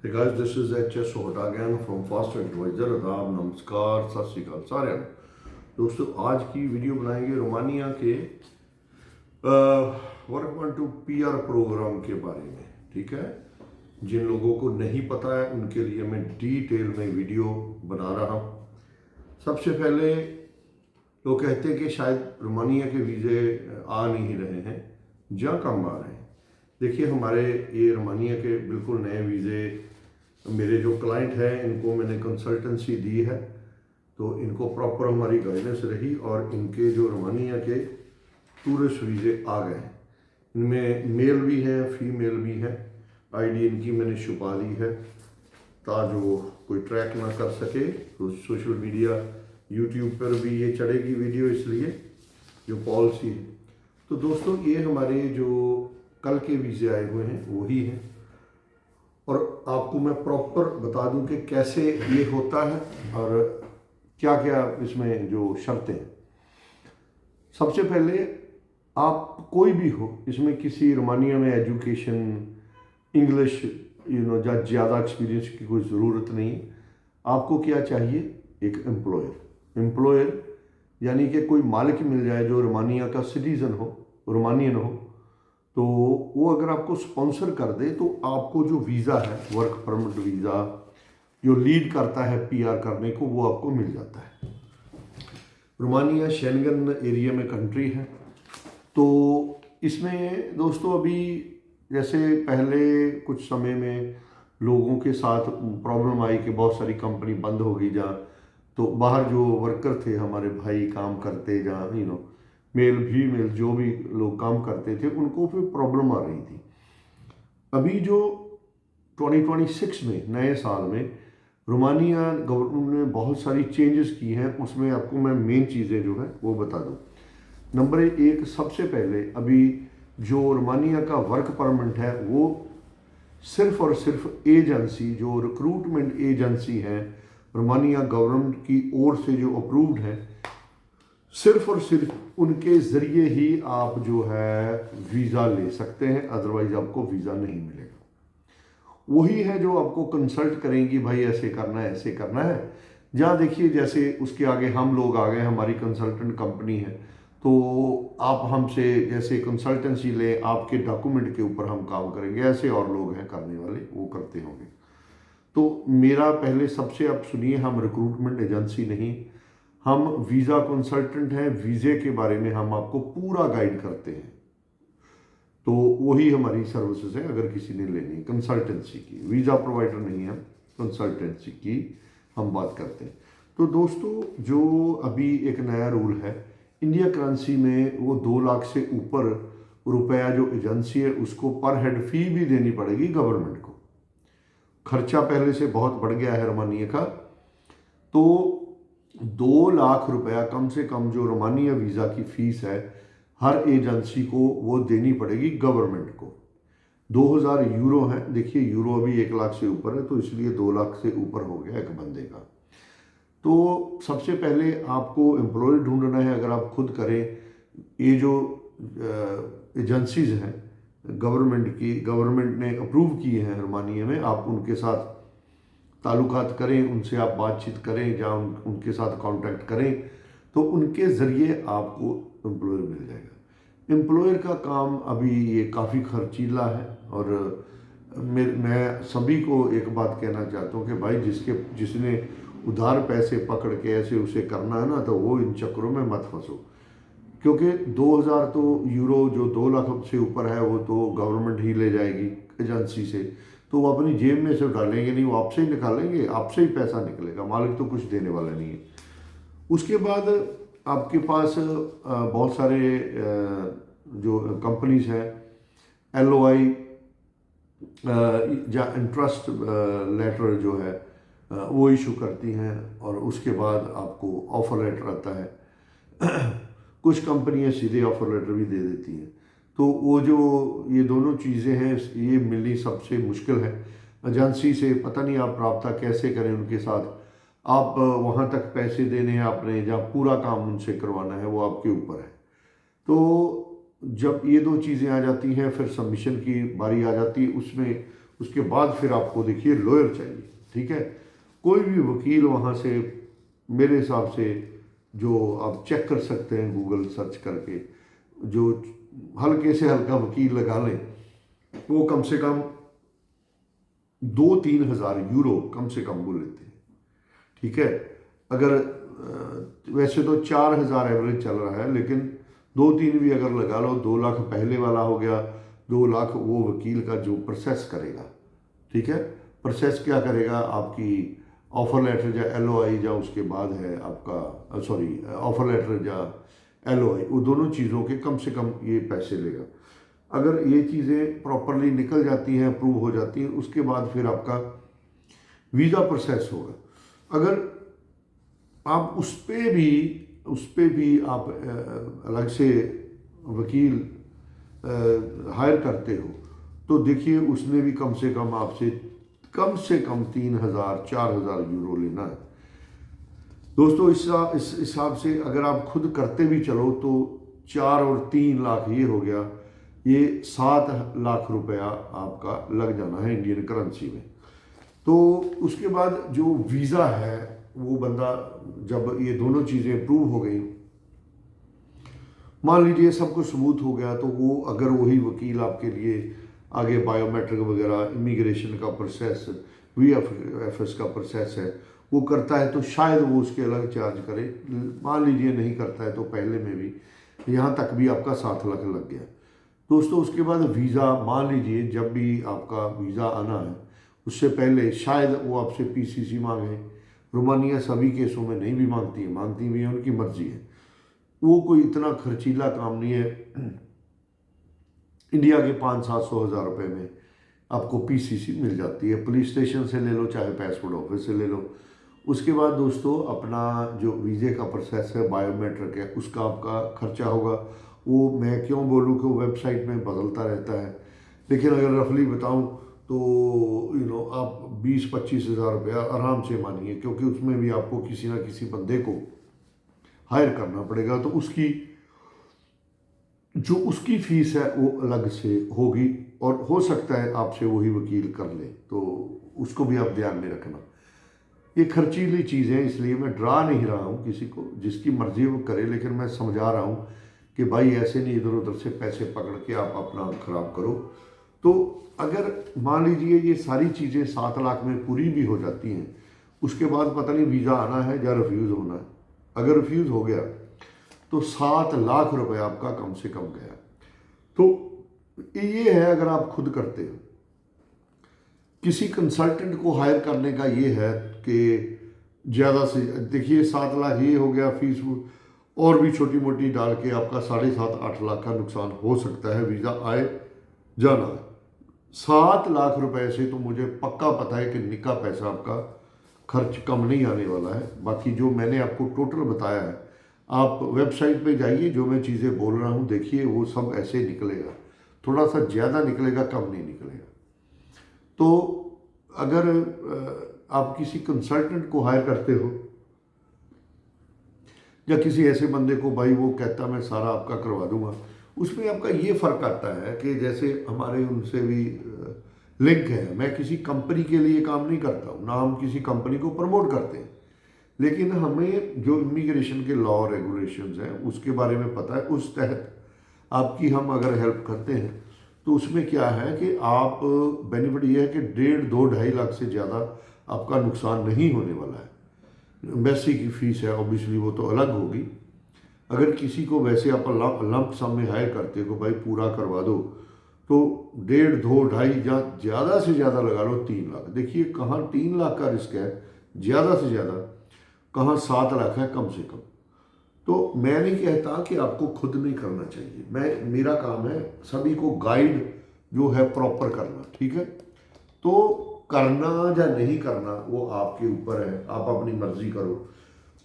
Hey guys, this is HS Sohta again from Fast Advisor। आदाब, नमस्कार, सत श्री अकाल सारे दोस्तों। आज की वीडियो बनाएंगे रोमानिया के work one two PR programme के बारे में। ठीक है, जिन लोगों को नहीं पता है उनके लिए मैं डिटेल में वीडियो बना रहा हूँ। सबसे पहले लोग कहते हैं कि शायद रोमानिया के वीज़े आ नहीं रहे हैं, जहाँ कम आ रहे हैं। देखिए, हमारे ये रोमानिया के बिल्कुल नए वीज़े, मेरे जो क्लाइंट हैं इनको मैंने कंसल्टेंसी दी है, तो इनको प्रॉपर हमारी गाइडेंस रही और इनके जो रोमानिया के टूरिस्ट वीज़े आ गए हैं। इनमें मेल भी हैं, फीमेल भी हैं। आईडी इनकी मैंने छुपा दी है ताकि वो कोई ट्रैक ना कर सके। तो सोशल मीडिया, यूट्यूब पर भी ये चढ़ेगी वीडियो, इसलिए जो पॉलिसी है। तो दोस्तों, ये हमारे जो कल के वीज़े आए हुए हैं वही हैं, और आपको मैं प्रॉपर बता दूं कि कैसे ये होता है और क्या क्या इसमें जो शर्तें हैं। सबसे पहले, आप कोई भी हो इसमें, किसी रोमानिया में एजुकेशन, इंग्लिश ज़्यादा एक्सपीरियंस की कोई ज़रूरत नहीं है। आपको क्या चाहिए? एक एम्प्लॉयर यानी कि कोई मालिक मिल जाए जो रोमानिया का सिटीज़न हो, रोमानियन हो। तो वो अगर आपको स्पॉन्सर कर दे तो आपको जो वीज़ा है, वर्क परमिट वीज़ा जो लीड करता है PR करने को, वो आपको मिल जाता है। रोमानिया शेंगन एरिया में कंट्री है। तो इसमें दोस्तों, अभी जैसे पहले कुछ समय में लोगों के साथ प्रॉब्लम आई कि बहुत सारी कंपनी बंद हो गई, जहाँ तो बाहर जो वर्कर थे हमारे भाई काम करते, जहाँ मेल फीमेल जो भी लोग काम करते थे, उनको फिर प्रॉब्लम आ रही थी। अभी जो 2026 में, नए साल में, रोमानिया गवर्नमेंट ने बहुत सारी चेंजेस की हैं। उसमें आपको मैं मेन चीज़ें जो है वो बता दूं। नंबर एक, सबसे पहले अभी जो रोमानिया का वर्क परमिट है वो सिर्फ और सिर्फ एजेंसी, जो रिक्रूटमेंट एजेंसी है रोमानिया गवर्नमेंट की ओर से जो अप्रूव्ड है, सिर्फ और सिर्फ उनके ज़रिए ही आप जो है वीज़ा ले सकते हैं। अदरवाइज आपको वीज़ा नहीं मिलेगा। वही है जो आपको कंसल्ट करेंगी, भाई ऐसे करना है, ऐसे करना है। जहाँ देखिए, जैसे उसके आगे हम लोग आ गए, हमारी कंसल्टेंट कंपनी है, तो आप हमसे जैसे कंसल्टेंसी ले, आपके डॉक्यूमेंट के ऊपर हम काम करेंगे। ऐसे और लोग हैं करने वाले, वो करते होंगे। तो मेरा पहले सबसे, आप सुनिए, हम रिक्रूटमेंट एजेंसी नहीं, हम वीज़ा कंसल्टेंट हैं। वीज़े के बारे में हम आपको पूरा गाइड करते हैं। तो वही हमारी सर्विसेज है अगर किसी ने लेनी, कंसल्टेंसी की। वीज़ा प्रोवाइडर नहीं है, कंसल्टेंसी की हम बात करते हैं। तो दोस्तों, जो अभी एक नया रूल है इंडिया करेंसी में, वो 2 लाख से ऊपर रुपया जो एजेंसी है उसको पर हेड फी भी देनी पड़ेगी गवर्नमेंट को। खर्चा पहले से बहुत बढ़ गया है रोमानिया का। तो 2 लाख रुपया कम से कम जो रोमानिया वीज़ा की फ़ीस है हर एजेंसी को वो देनी पड़ेगी गवर्नमेंट को। 2000 यूरो है। देखिए, यूरो अभी 1 लाख से ऊपर है, तो इसलिए 2 लाख से ऊपर हो गया एक बंदे का। तो सबसे पहले आपको एम्प्लॉय ढूंढना है। अगर आप खुद करें, ये जो एजेंसीज हैं गवर्नमेंट की, गवर्नमेंट ने अप्रूव किए हैं रोमानिया में, आप उनके साथ ताल्लुकात करें, उनसे आप बातचीत करें, जहाँ उनके साथ कांटेक्ट करें, तो उनके ज़रिए आपको एम्प्लॉयर मिल जाएगा। एम्प्लॉयर का काम अभी ये काफ़ी खर्चीला है, और मैं सभी को एक बात कहना चाहता हूँ कि भाई, जिसने उधार पैसे पकड़ के ऐसे उसे करना है ना, तो वो इन चक्करों में मत फंसो। क्योंकि 2000 तो यूरो, जो 2 लाख से ऊपर है, वो तो गवर्नमेंट ही ले जाएगी एजेंसी से। तो वो अपनी जेब में से डालेंगे नहीं, वो आपसे ही निकालेंगे, आपसे ही पैसा निकलेगा। मालिक तो कुछ देने वाला नहीं है। उसके बाद आपके पास बहुत सारे जो कंपनीज हैं, LOI या इंटरेस्ट लेटर जो है वो इशू करती हैं, और उसके बाद आपको ऑफ़र लेटर आता है। कुछ कंपनियां सीधे ऑफ़र लेटर भी दे देती हैं। तो वो जो ये दोनों चीज़ें हैं, ये मिलनी सबसे मुश्किल है। एजेंसी से पता नहीं आप रब्ता कैसे करें उनके साथ। आप वहाँ तक पैसे देने हैं आपने, जहाँ पूरा काम उनसे करवाना है, वो आपके ऊपर है। तो जब ये 2 चीज़ें आ जाती हैं, फिर सबमिशन की बारी आ जाती है। उसमें उसके बाद फिर आपको देखिए लॉयर चाहिए, ठीक है। कोई भी वकील वहाँ से मेरे हिसाब से जो आप चेक कर सकते हैं गूगल सर्च करके, जो हल्के से हल्का वकील लगा लें वो कम से कम 2-3 हज़ार यूरो कम से कम वो लेते हैं, ठीक है। अगर वैसे तो 4,000 एवरेज चल रहा है, लेकिन 2-3 भी अगर लगा लो, 2 लाख पहले वाला हो गया, 2 लाख वो वकील का जो प्रोसेस करेगा, ठीक है। प्रोसेस क्या करेगा, आपकी ऑफर लेटर या LOI या उसके बाद है आपका सॉरी ऑफर लेटर या LOI, वो दोनों चीज़ों के कम से कम ये पैसे लेगा। अगर ये चीज़ें प्रॉपरली निकल जाती हैं, अप्रूव हो जाती हैं, उसके बाद फिर आपका वीज़ा प्रोसेस होगा। अगर आप उस पे भी आप अलग से वकील हायर करते हो तो देखिए उसने भी कम से कम आपसे कम से कम 3,000-4,000 यूरो लेना है। दोस्तों इस हिसाब से अगर आप खुद करते भी चलो तो 4 और 3 लाख ये हो गया, ये 7 लाख रुपया आपका लग जाना है इंडियन करेंसी में। तो उसके बाद जो वीज़ा है वो बंदा जब ये दोनों चीज़ें अप्रूव हो गई, मान लीजिए सब कुछ स्मूथ हो गया, तो वो अगर वही वकील आपके लिए आगे बायोमेट्रिक वगैरह इमिग्रेशन का प्रोसेस VFS का प्रोसेस है वो करता है, तो शायद वो उसके अलग चार्ज करे। मान लीजिए नहीं करता है तो पहले में भी यहाँ तक भी आपका 7 लाख लग गया। दोस्तों उसके बाद वीज़ा, मान लीजिए जब भी आपका वीज़ा आना है उससे पहले शायद वो आपसे PCC मांगे। रोमानिया सभी केसों में नहीं भी मांगती भी है, उनकी मर्जी है। वो कोई इतना खर्चीला काम नहीं है। इंडिया के 500-700 हज़ार रुपये में आपको PCC मिल जाती है, पुलिस स्टेशन से ले लो चाहे पासपोर्ट ऑफिस से ले लो। उसके बाद दोस्तों अपना जो वीज़े का प्रोसेस है, बायोमेट्रिक है, उसका आपका खर्चा होगा। वो मैं क्यों बोलूँ कि वो वेबसाइट में बदलता रहता है, लेकिन अगर रफली बताऊँ तो आप 20-25 हज़ार रुपया आराम से मानिए, क्योंकि उसमें भी आपको किसी ना किसी बंदे को हायर करना पड़ेगा, तो उसकी फीस है वो अलग से होगी, और हो सकता है आपसे वही वकील कर ले, तो उसको भी आप ध्यान में रखना। ये खर्चीली चीज़ें, इसलिए मैं डरा नहीं रहा हूँ किसी को, जिसकी मर्जी वो करे, लेकिन मैं समझा रहा हूँ कि भाई ऐसे नहीं इधर उधर से पैसे पकड़ के आप अपना खराब करो। तो अगर मान लीजिए ये सारी चीज़ें 7 लाख में पूरी भी हो जाती हैं, उसके बाद पता नहीं वीज़ा आना है या रिफ्यूज़ होना है। अगर रिफ्यूज़ हो गया तो 7 लाख रुपए आपका कम से कम गया। तो ये है अगर आप खुद करते हो। किसी कंसल्टेंट को हायर करने का ये है कि ज़्यादा से देखिए 7 लाख ये हो गया फीस, और भी छोटी मोटी डाल के आपका 7.5-8 लाख का नुकसान हो सकता है वीज़ा आए जाना। 7 लाख रुपए से तो मुझे पक्का पता है कि निका पैसा आपका खर्च कम नहीं आने वाला है। बाकी जो मैंने आपको टोटल बताया है, आप वेबसाइट पे जाइए, जो मैं चीज़ें बोल रहा हूँ देखिए, वो सब ऐसे निकलेगा, थोड़ा सा ज़्यादा निकलेगा, कम नहीं निकलेगा। तो अगर आप किसी कंसल्टेंट को हायर करते हो या किसी ऐसे बंदे को, भाई वो कहता मैं सारा आपका करवा दूंगा, उसमें आपका ये फ़र्क आता है कि जैसे हमारे उनसे भी लिंक है। मैं किसी कंपनी के लिए काम नहीं करता हूँ, ना हम किसी कंपनी को प्रमोट करते हैं, लेकिन हमें जो इमिग्रेशन के लॉ रेगुलेशंस हैं उसके बारे में पता है। उस तहत आपकी हम अगर हेल्प करते हैं तो उसमें क्या है कि आप बेनिफिट ये है कि 1.5-2-2.5 लाख से ज़्यादा आपका नुकसान नहीं होने वाला है। एम्बेसी की फ़ीस है ऑब्वियसली वो तो अलग होगी। अगर किसी को वैसे आप लंप सम में हायर करते हो, भाई पूरा करवा दो, तो 1.5-2-2.5 या ज़्यादा से ज़्यादा लगा लो 3 लाख। देखिए कहाँ 3 लाख का रिस्क है ज़्यादा से ज़्यादा, कहाँ 7 लाख है कम से कम। तो मैं नहीं कहता कि आपको खुद नहीं करना चाहिए, मेरा काम है सभी को गाइड जो है प्रॉपर करना, ठीक है। तो करना या नहीं करना वो आपके ऊपर है, आप अपनी मर्जी करो।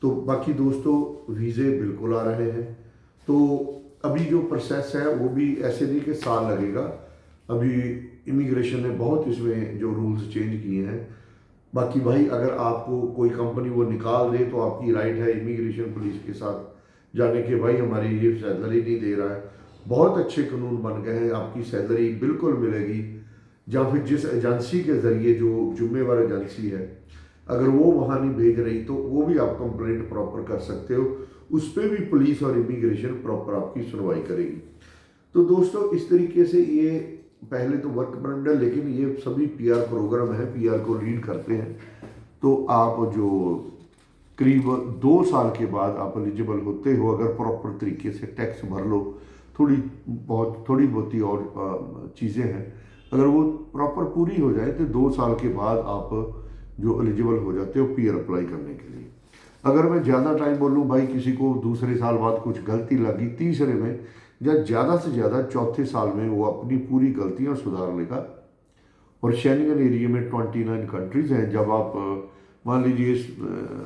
तो बाकी दोस्तों वीज़े बिल्कुल आ रहे हैं, तो अभी जो प्रोसेस है वो भी ऐसे नहीं कि साल लगेगा। अभी इमिग्रेशन ने बहुत इसमें जो रूल्स चेंज किए हैं। बाकी भाई अगर आपको कोई कंपनी वो निकाल दे तो आपकी राइट है इमिग्रेशन पुलिस के साथ जाने के, भाई हमारी ये सैलरी नहीं दे रहा है। बहुत अच्छे कानून बन गए हैं, आपकी सैलरी बिल्कुल मिलेगी, या फिर जिस एजेंसी के ज़रिए जो जुम्मेवार एजेंसी है अगर वो वहाँ नहीं भेज रही तो वो भी आप कंप्लेंट प्रॉपर कर सकते हो, उस पर भी पुलिस और इमिग्रेशन प्रॉपर आपकी सुनवाई करेगी। तो दोस्तों इस तरीके से ये पहले तो वर्क परमिट है, लेकिन ये सभी पीआर प्रोग्राम है, पीआर को लीड करते हैं। तो आप जो करीब 2 साल के बाद आप एलिजिबल होते हो, अगर प्रॉपर तरीके से टैक्स भर लो, थोड़ी बहुत ही और चीज़ें हैं, अगर वो प्रॉपर पूरी हो जाए तो 2 साल के बाद आप जो एलिजिबल हो जाते हो पीआर अप्लाई करने के लिए। अगर मैं ज़्यादा टाइम बोलूँ भाई, किसी को दूसरे साल बाद कुछ गलती लगी, तीसरे में या ज़्यादा से ज़्यादा चौथे साल में वो अपनी पूरी गलतियाँ सुधार लेगा। और शेंगन एरिया में 29 कंट्रीज़ हैं। जब आप मान लीजिए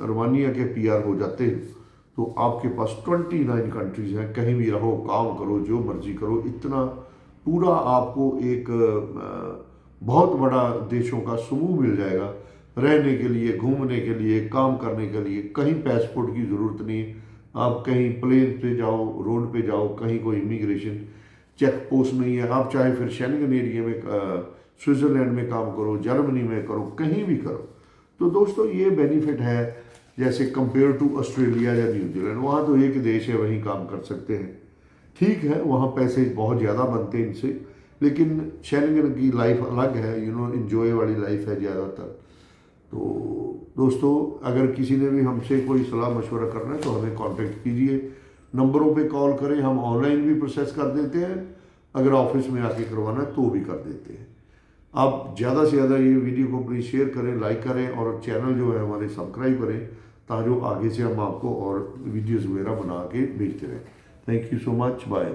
रोमानिया के पीआर हो जाते हैं तो आपके पास 29 कंट्रीज़ हैं, कहीं भी रहो, काम करो, जो मर्जी करो, इतना पूरा आपको एक बहुत बड़ा देशों का समूह मिल जाएगा रहने के लिए, घूमने के लिए, काम करने के लिए। कहीं पासपोर्ट की ज़रूरत नहीं, आप कहीं प्लेन पे जाओ, रोड पे जाओ, कहीं कोई इमिग्रेशन चेक पोस्ट नहीं है। आप चाहे फिर शेंगन एरिया में स्विट्ज़रलैंड में काम करो, जर्मनी में करो, कहीं भी करो। तो दोस्तों ये बेनिफिट है, जैसे कंपेयर टू ऑस्ट्रेलिया या न्यूजीलैंड, वहाँ तो एक देश है, वहीं काम कर सकते हैं। ठीक है, वहाँ पैसे बहुत ज़्यादा बनते हैं इनसे, लेकिन शेंगन की लाइफ अलग है, इंजॉय वाली लाइफ है ज़्यादातर। तो दोस्तों अगर किसी ने भी हमसे कोई सलाह मशवरा करना है तो हमें कांटेक्ट कीजिए, नंबरों पे कॉल करें, हम ऑनलाइन भी प्रोसेस कर देते हैं, अगर ऑफिस में आके करवाना है तो भी कर देते हैं। आप ज़्यादा से ज़्यादा ये वीडियो को प्लीज़ शेयर करें, लाइक करें और चैनल जो है हमारे सब्सक्राइब करें, ताकि आगे से हम आपको और वीडियोज़ वगैरह बना के भेजते रहें। Thank you so much, bye.